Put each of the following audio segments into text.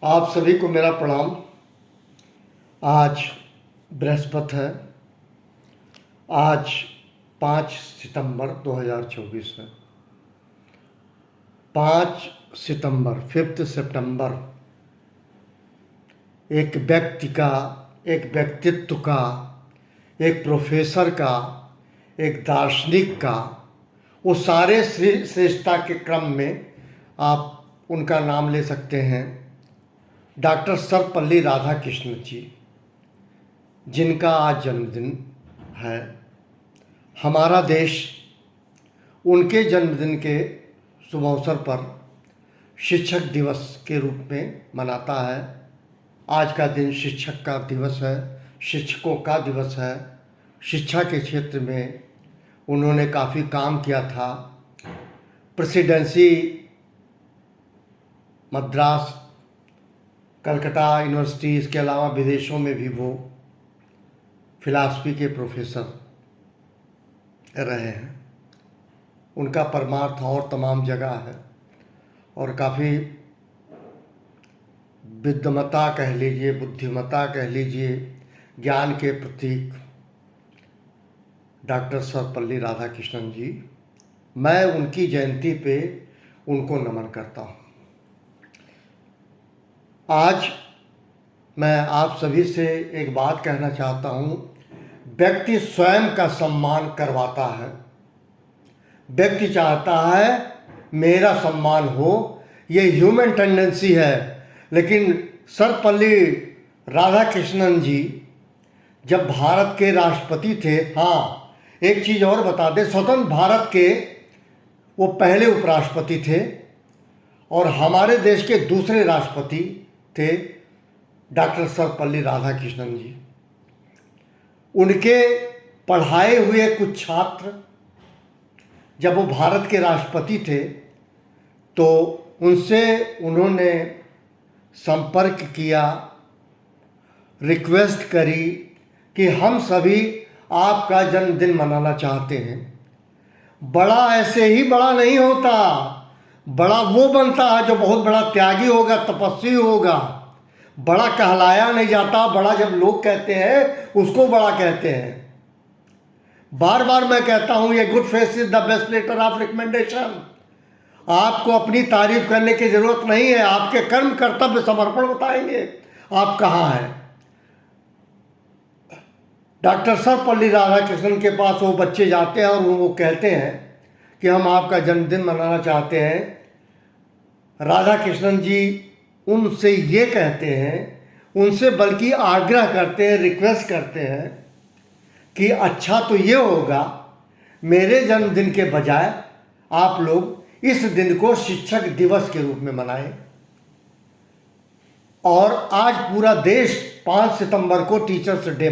आप सभी को मेरा प्रणाम। आज बृहस्पति है। आज 5 सितंबर 2024 है। 5 सितंबर 5 सितंबर एक व्यक्ति का, एक व्यक्तित्व का, एक प्रोफेसर का, एक दार्शनिक का, वो सारे श्रेष्ठता के क्रम में आप उनका नाम ले सकते हैं। डॉक्टर सर्वपल्ली राधाकृष्णन जी, जिनका आज जन्मदिन है। हमारा देश उनके जन्मदिन के शुभ अवसर पर शिक्षक दिवस के रूप में मनाता है। आज का दिन शिक्षक का दिवस है, शिक्षकों का दिवस है। शिक्षा के क्षेत्र में उन्होंने काफ़ी काम किया था। प्रेसिडेंसी मद्रास, कलकत्ता यूनिवर्सिटी, इसके अलावा विदेशों में भी वो फिलॉसफी के प्रोफेसर रहे हैं। उनका परमार्थ और तमाम जगह है और काफ़ी विद्वमता कह लीजिए, बुद्धिमता कह लीजिए, ज्ञान के प्रतीक डॉक्टर सर्वपल्ली राधाकृष्णन जी। मैं उनकी जयंती पे उनको नमन करता हूँ। आज मैं आप सभी से एक बात कहना चाहता हूँ। व्यक्ति स्वयं का सम्मान करवाता है। व्यक्ति चाहता है मेरा सम्मान हो, ये ह्यूमन टेंडेंसी है। लेकिन सर्वपल्ली राधाकृष्णन जी जब भारत के राष्ट्रपति थे, हाँ एक चीज़ और बता दें, स्वतंत्र भारत के वो पहले उपराष्ट्रपति थे और हमारे देश के दूसरे राष्ट्रपति थे डॉक्टर सर्वपल्ली राधाकृष्णन जी। उनके पढ़ाए हुए कुछ छात्र जब वो भारत के राष्ट्रपति थे तो उनसे उन्होंने संपर्क किया, रिक्वेस्ट करी कि हम सभी आपका जन्मदिन मनाना चाहते हैं। बड़ा ऐसे ही बड़ा नहीं होता, बड़ा वो बनता है जो बहुत बड़ा त्यागी होगा, तपस्वी होगा। बड़ा कहलाया नहीं जाता, बड़ा जब लोग कहते हैं उसको बड़ा कहते हैं। बार बार मैं कहता हूँ, ये good face is the best letter of recommendation. आपको अपनी तारीफ करने की जरूरत नहीं है, आपके कर्म कर्तव्य समर्पण बताएंगे आप कहाँ हैं। डॉक्टर सर्वपल्ली राधाकृष्णन के पास वो बच्चे जाते हैं और वो कहते हैं कि हम आपका जन्मदिन मनाना चाहते हैं। राधाकृष्णन जी उनसे ये कहते हैं, उनसे बल्कि आग्रह करते हैं, रिक्वेस्ट करते हैं कि अच्छा तो ये होगा मेरे जन्मदिन के बजाय आप लोग इस दिन को शिक्षक दिवस के रूप में मनाएं। और आज पूरा देश 5 सितंबर को टीचर्स डे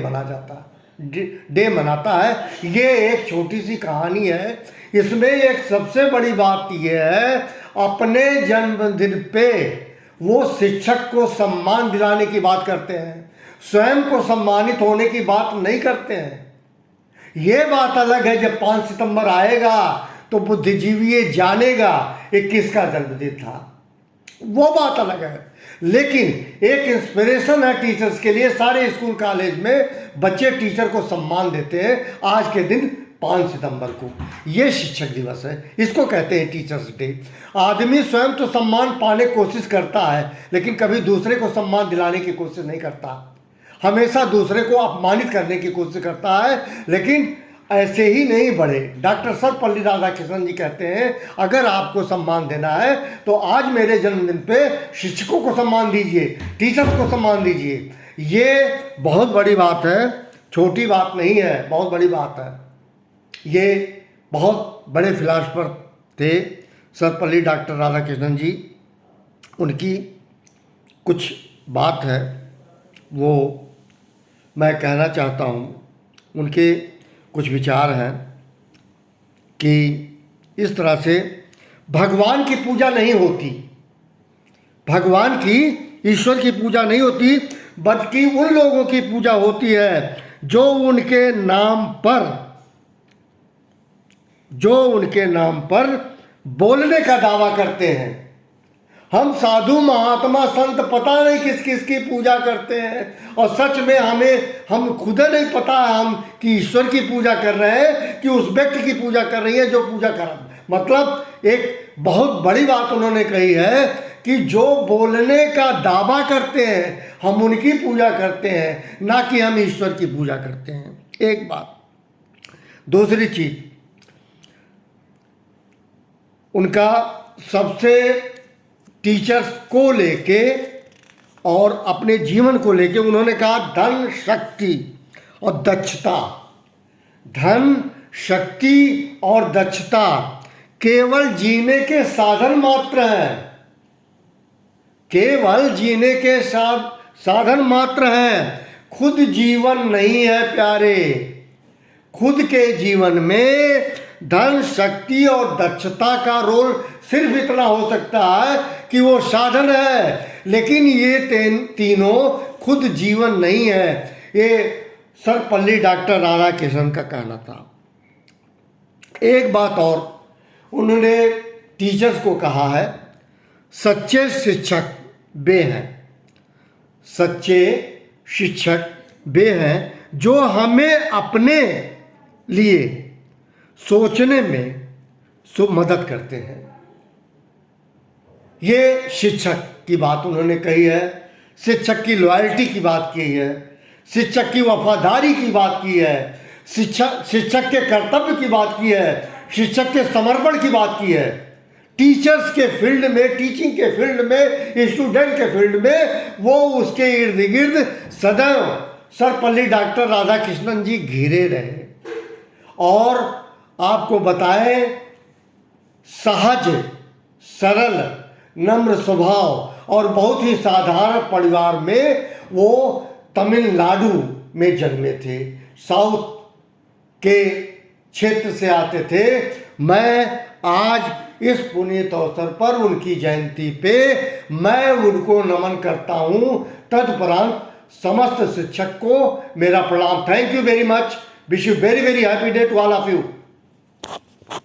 मनाता है। ये एक छोटी सी कहानी है। इसमें एक सबसे बड़ी बात यह है, अपने जन्मदिन पे वो शिक्षक को सम्मान दिलाने की बात करते हैं, स्वयं को सम्मानित होने की बात नहीं करते हैं। ये बात अलग है, जब 5 सितंबर आएगा तो बुद्धिजीवी ये जानेगा ये किसका जन्मदिन था, वो बात अलग है। लेकिन एक इंस्पिरेशन है टीचर्स के लिए। सारे स्कूल कॉलेज में बच्चे टीचर को सम्मान देते हैं आज के दिन 5 सितंबर को। ये शिक्षक दिवस है, इसको कहते हैं टीचर्स डे। आदमी स्वयं तो सम्मान पाने की कोशिश करता है, लेकिन कभी दूसरे को सम्मान दिलाने की कोशिश नहीं करता। हमेशा दूसरे को अपमानित करने की कोशिश करता है, लेकिन ऐसे ही नहीं बढ़े। डॉक्टर सर्वपल्ली राधाकृष्णन जी कहते हैं, अगर आपको सम्मान देना है तो आज मेरे जन्मदिन पे शिक्षकों को सम्मान दीजिए, टीचर्स को सम्मान दीजिए। ये बहुत बड़ी बात है, छोटी बात नहीं है, बहुत बड़ी बात है। ये बहुत बड़े फिलासफर थे सर्वपल्ली डॉक्टर राधाकृष्णन जी। उनकी कुछ बात है वो मैं कहना चाहता हूँ। उनके कुछ विचार हैं कि इस तरह से भगवान की पूजा नहीं होती, भगवान की, ईश्वर की पूजा नहीं होती, बल्कि उन लोगों की पूजा होती है जो उनके नाम पर बोलने का दावा करते हैं। हम साधु महात्मा संत पता नहीं किस किस की पूजा करते हैं, और सच में हम खुद नहीं पता हम कि ईश्वर की पूजा कर रहे हैं कि उस व्यक्ति की पूजा कर रही है जो पूजा कर रहा है। मतलब एक बहुत बड़ी बात उन्होंने कही है कि जो बोलने का दावा करते हैं हम उनकी पूजा करते हैं, ना कि हम ईश्वर की पूजा करते हैं। एक बात। दूसरी चीज, उनका सबसे टीचर्स को लेके और अपने जीवन को लेके उन्होंने कहा धन, शक्ति और दक्षता। धन, शक्ति और दक्षता केवल जीने के साधन मात्र हैं, केवल जीने के साधन मात्र हैं, खुद जीवन नहीं है प्यारे। खुद के जीवन में धन, शक्ति और दक्षता का रोल सिर्फ इतना हो सकता है कि वो साधन है, लेकिन ये तीनों खुद जीवन नहीं है। ये सर्वपल्ली डॉक्टर राधा कृष्णन का कहना था। एक बात और उन्होंने टीचर्स को कहा है, सच्चे शिक्षक वे हैं, सच्चे शिक्षक वे हैं जो हमें अपने लिए सोचने में मदद करते हैं। ये शिक्षक की बात उन्होंने कही है, शिक्षक की लॉयल्टी की बात की है, शिक्षक की वफादारी की बात की है, शिक्षक के कर्तव्य की बात की है, शिक्षक के समर्पण की बात की है। टीचर्स के फील्ड में, टीचिंग के फील्ड में, स्टूडेंट के फील्ड में वो उसके इर्द गिर्द सदैव सर्वपल्ली डॉक्टर राधा कृष्णन जी घिरे रहे और आपको बताएं, सहज, सरल, नम्र स्वभाव और बहुत ही साधारण परिवार में वो तमिलनाडु में जन्मे थे, साउथ के क्षेत्र से आते थे। मैं आज इस पुनीत अवसर पर उनकी जयंती पे मैं उनको नमन करता हूँ। तदुपरांत समस्त शिक्षक को मेरा प्रणाम। Thank you very much. Wish you very very happy day to all of you.